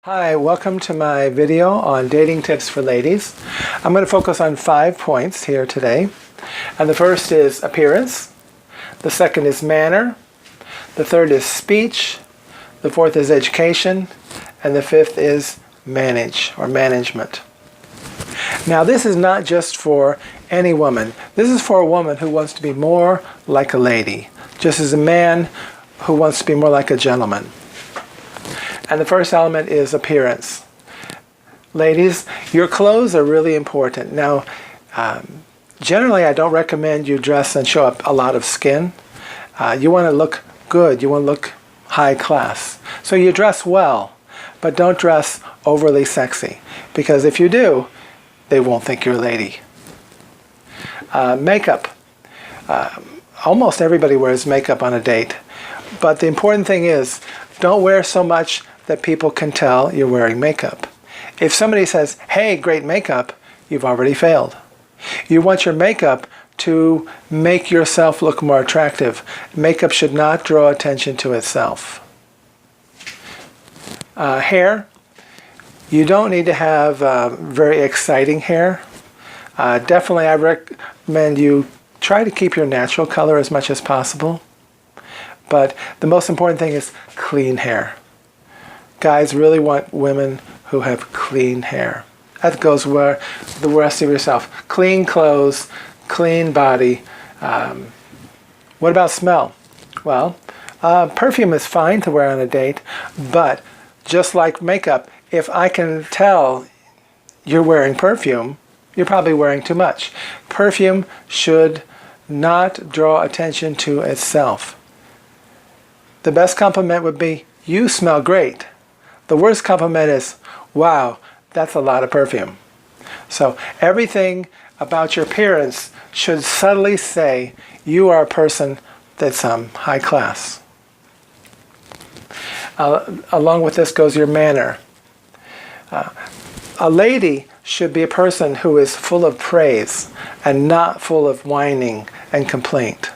Hi, welcome to my video on dating tips for ladies. I'm going to focus on 5 points here today. And the first is appearance. The second is manner. The third is speech. The fourth is education. And the fifth is management. Now this is not just for any woman. This is for a woman who wants to be more like a lady, just as a man who wants to be more like a gentleman. And the first element is appearance. Ladies, your clothes are really important. Now, generally I don't recommend you dress and show up a lot of skin. You want to look good. You want to look high class. So you dress well, but don't dress overly sexy. Because if you do, they won't think you're a lady. Makeup. Almost everybody wears makeup on a date. But the important thing is, don't wear so much that people can tell you're wearing makeup. If somebody says, hey, great makeup, you've already failed. You want your makeup to make yourself look more attractive. Makeup should not draw attention to itself. Hair. You don't need to have very exciting hair. Definitely I recommend you try to keep your natural color as much as possible. But the most important thing is clean hair. Guys really want women who have clean hair. That goes where the rest of yourself. Clean clothes, clean body. What about smell? Well, perfume is fine to wear on a date, but just like makeup, if I can tell you're wearing perfume, you're probably wearing too much. Perfume should not draw attention to itself. The best compliment would be, you smell great. The worst compliment is, wow, that's a lot of perfume. So everything about your appearance should subtly say you are a person that's high class. Along with this goes your manner. A lady should be a person who is full of praise and not full of whining and complaint.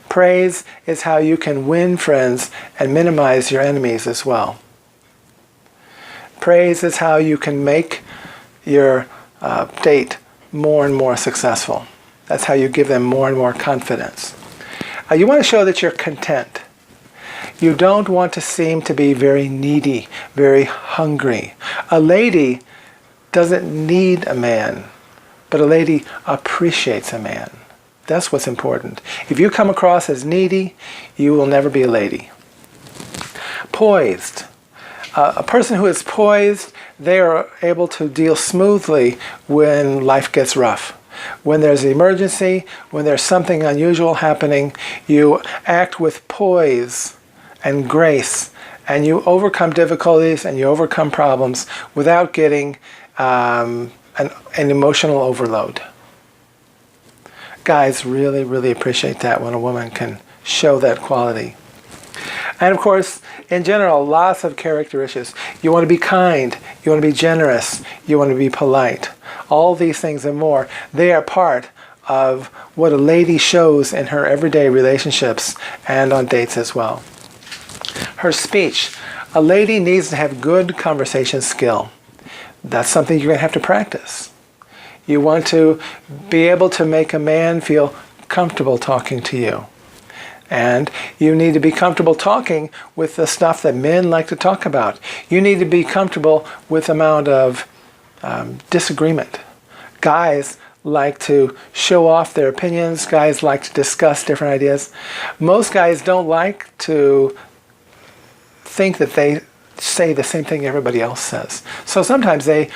Praise is how you can win friends and minimize your enemies as well. Praise is how you can make your date more and more successful. That's how you give them more and more confidence. You want to show that you're content. You don't want to seem to be very needy, very hungry. A lady doesn't need a man, but a lady appreciates a man. That's what's important. If you come across as needy, you will never be a lady. Poised. A person who is poised, they are able to deal smoothly when life gets rough. When there's an emergency, when there's something unusual happening, you act with poise and grace, and you overcome difficulties and you overcome problems without getting an emotional overload. Guys really, really appreciate that when a woman can show that quality. And of course, in general, lots of characteristics. You want to be kind, you want to be generous, you want to be polite. All these things and more, they are part of what a lady shows in her everyday relationships and on dates as well. Her speech. A lady needs to have good conversation skill. That's something you're going to have to practice. You want to be able to make a man feel comfortable talking to you. And you need to be comfortable talking with the stuff that men like to talk about. You need to be comfortable with the amount of disagreement. Guys like to show off their opinions. Guys like to discuss different ideas. Most guys don't like to think that they say the same thing everybody else says. So sometimes they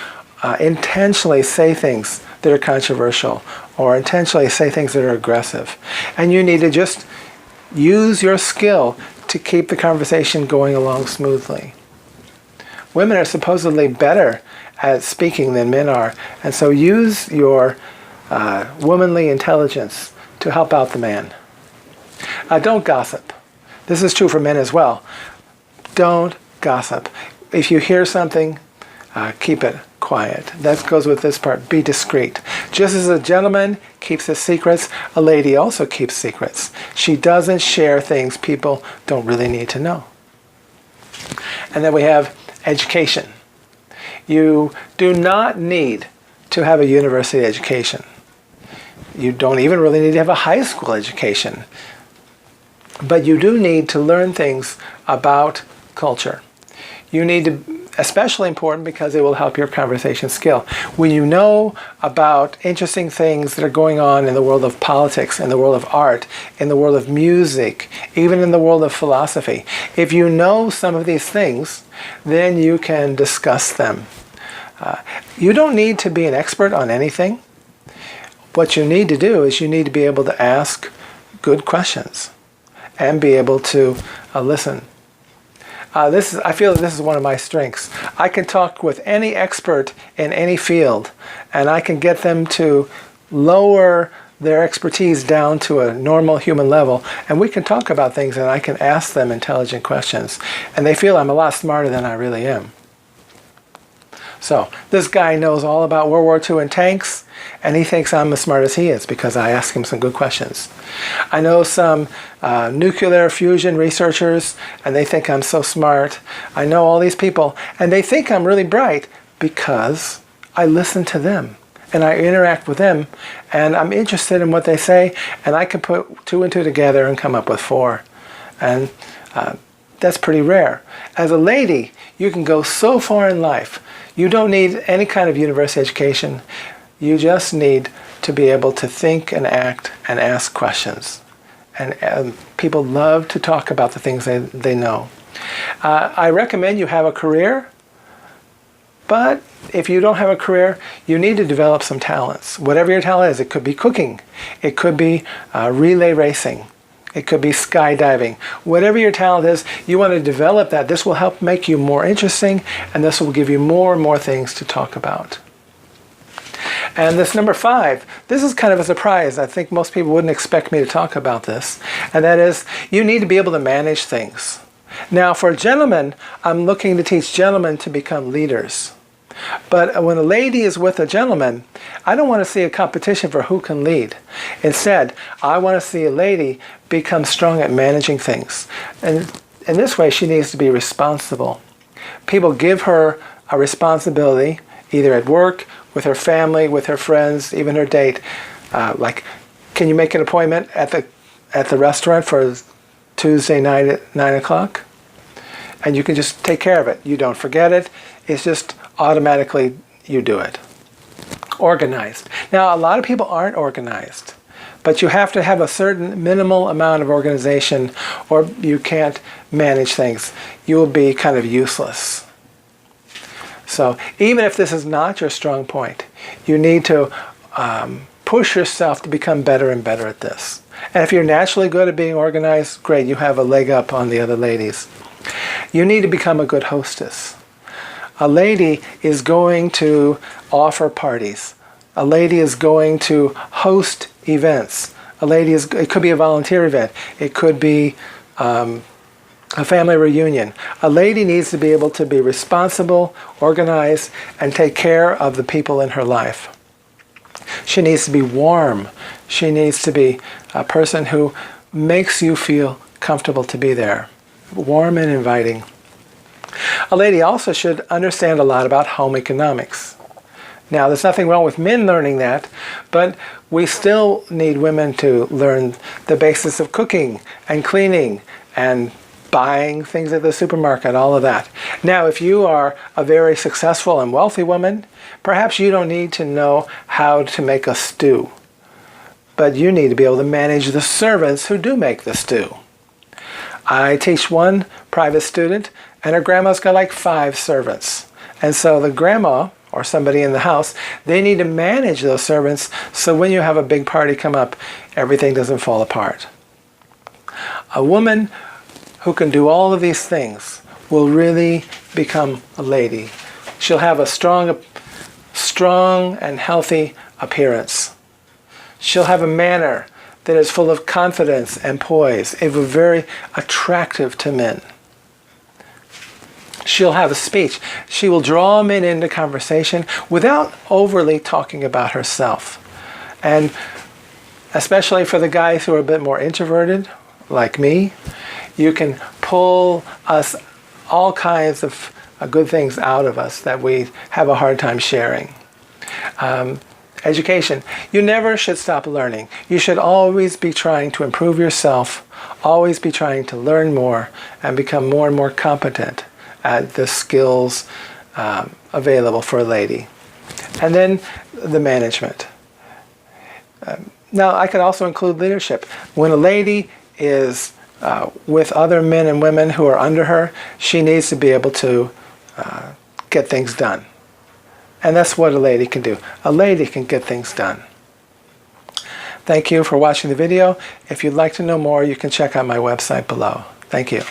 intentionally say things that are controversial or intentionally say things that are aggressive. And you need to just use your skill to keep the conversation going along smoothly. Women are supposedly better at speaking than men are, and so use your womanly intelligence to help out the man. Don't gossip. This is true for men as well. Don't gossip. If you hear something, keep it quiet. That goes with this part. Be discreet. Just as a gentleman keeps his secrets, a lady also keeps secrets. She doesn't share things people don't really need to know. And then we have education. You do not need to have a university education. You don't even really need to have a high school education. But you do need to learn things about culture. You need to, especially important because it will help your conversation skill. When you know about interesting things that are going on in the world of politics, in the world of art, in the world of music, even in the world of philosophy, if you know some of these things, then you can discuss them. You don't need to be an expert on anything. What you need to do is you need to be able to ask good questions and be able to listen. I feel that this is one of my strengths. I can talk with any expert in any field, and I can get them to lower their expertise down to a normal human level, and we can talk about things, and I can ask them intelligent questions, and they feel I'm a lot smarter than I really am. So this guy knows all about World War II and tanks, and he thinks I'm as smart as he is because I ask him some good questions. I know some nuclear fusion researchers, and they think I'm so smart. I know all these people, and they think I'm really bright because I listen to them, and I interact with them, and I'm interested in what they say, and I can put 2 and 2 together and come up with 4. And that's pretty rare. As a lady, you can go so far in life. You don't need any kind of university education. You just need to be able to think and act and ask questions. And people love to talk about the things they know. I recommend you have a career, but if you don't have a career, you need to develop some talents. Whatever your talent is, it could be cooking, it could be relay racing, it could be skydiving. Whatever your talent is, you want to develop that. This will help make you more interesting, and this will give you more and more things to talk about. And this number 5, this is kind of a surprise. I think most people wouldn't expect me to talk about this. And that is, you need to be able to manage things. Now, for gentlemen, I'm looking to teach gentlemen to become leaders. But when a lady is with a gentleman, I don't want to see a competition for who can lead. Instead, I want to see a lady become strong at managing things. And in this way, she needs to be responsible. People give her a responsibility, either at work, with her family, with her friends, even her date. Like, can you make an appointment at the restaurant for Tuesday night at 9 o'clock? And you can just take care of it. You don't forget it. It's just automatically you do it. Organized. Now, a lot of people aren't organized, but you have to have a certain minimal amount of organization or you can't manage things. You will be kind of useless. So even if this is not your strong point, you need to push yourself to become better and better at this. And if you're naturally good at being organized, great, you have a leg up on the other ladies. You need to become a good hostess. A lady is going to offer parties. A lady is going to host events. It could be a volunteer event. It could be a family reunion. A lady needs to be able to be responsible, organized, and take care of the people in her life. She needs to be warm. She needs to be a person who makes you feel comfortable to be there. Warm and inviting. A lady also should understand a lot about home economics. Now, there's nothing wrong with men learning that, but we still need women to learn the basics of cooking and cleaning and buying things at the supermarket, all of that. Now, if you are a very successful and wealthy woman, perhaps you don't need to know how to make a stew, but you need to be able to manage the servants who do make the stew. I teach one private student, and her grandma's got like 5 servants. And so the grandma, or somebody in the house, they need to manage those servants so when you have a big party come up, everything doesn't fall apart. A woman who can do all of these things will really become a lady. She'll have a strong and healthy appearance. She'll have a manner that is full of confidence and poise. It will be very attractive to men. She'll have a speech. She will draw men into conversation without overly talking about herself. And especially for the guys who are a bit more introverted, like me, you can pull us all kinds of good things out of us that we have a hard time sharing. Education. You never should stop learning. You should always be trying to improve yourself, always be trying to learn more and become more and more competent at the skills available for a lady. And then the management. Now, I could also include leadership. When a lady is with other men and women who are under her, she needs to be able to get things done. And that's what a lady can do. A lady can get things done. Thank you for watching the video. If you'd like to know more, you can check out my website below. Thank you.